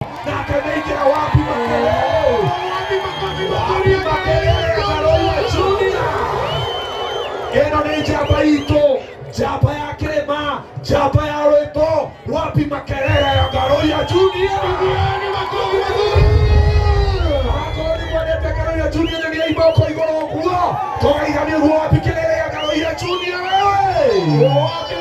Na akaingia wapi makelele? Wapi makelele ya Ngaruiya Junior? Eno ni jaba ito, jaba ya Kirema, jaba ya Rwimbo. Wapi makelele ya Ngaruiya Junior? Akoni mwanete Ngaruiya Junior ni iboko igoro kuo. Toka igani wapi kelele ya Ngaruiya Junior wewe? Wapi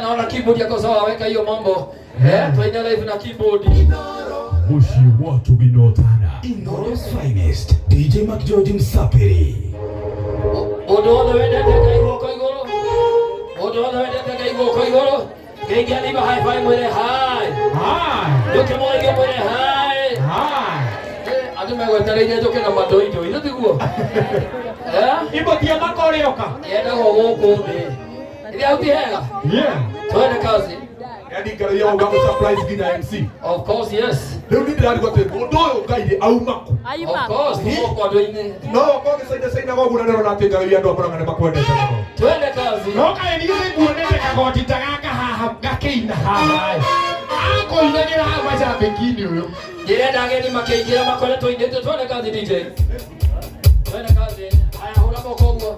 naona keyboard yako sawa, weka hiyo mambo. Tuende live na keyboard. Mushi watu binotana. Indoro's finest. DJ Mac George Msaperi. Odo wende teka hiyo kwa igoro. Odo wende teka hiyo kwa igoro. Kenge ni ba high five mwele high. Hi. Doke moyo mwele high. Hi. Adu mewetereire doke na madoido. Ino tiguo. Ibo tia makorioka. Yenda gogo be. Ile auti hela. Yeah. Twende kazi. Yadi Ngaruiya ugamu surprise gina MC. Of course, yes. Leo ni ndari gote ndoyo gaide aumako. Of course, tuko kwa doine. No, kwa saida kwa guna ndero na Ngaruiya ndo akora ngane makwende sana. Twende kazi. No ka ni ile kuonete kagoti tagaka haha gakeina haha. Ako inanira haha macha pekini huyo. Direnda ngeni makeingira makole toinete. Twende kazi DJ. Twende kazi. Haya hura bokongo.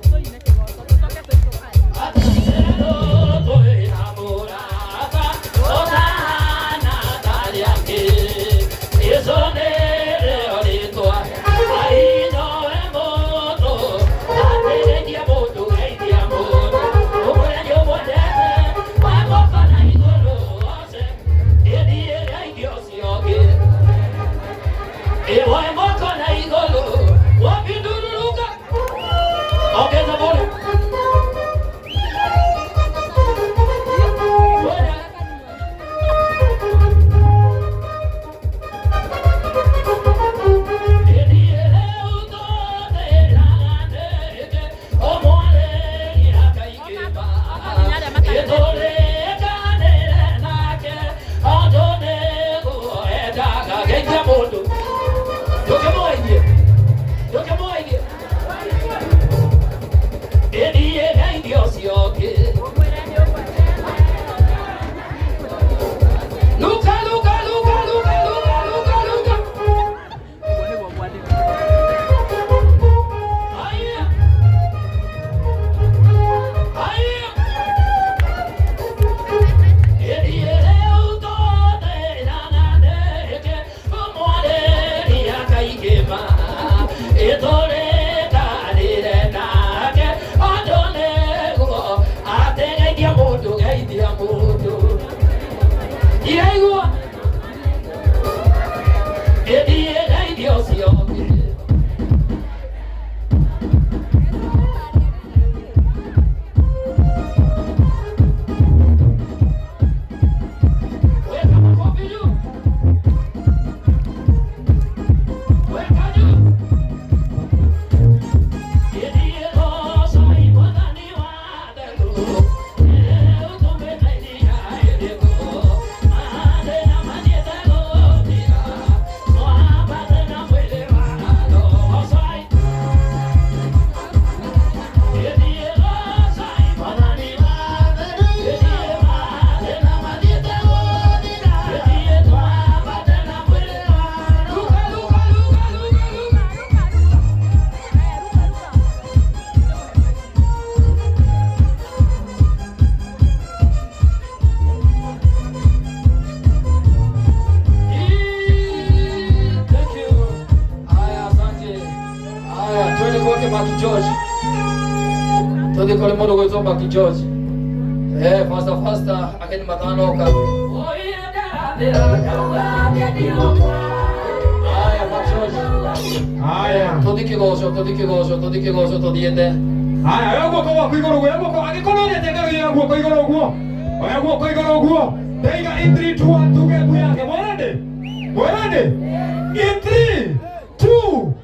wake Mark George. Todi kole modo go to Mark George. Faster akeni matanoka. Haya Mark George. Haya. Todi kigozo todiende. Haya, wewe kwa kuigoro wewe kwa akikonone tega wewe kwa igoro guo. Wewe kwa igoro guo. Tega in 3 2 1 tuge buyake. Morande. In 3 2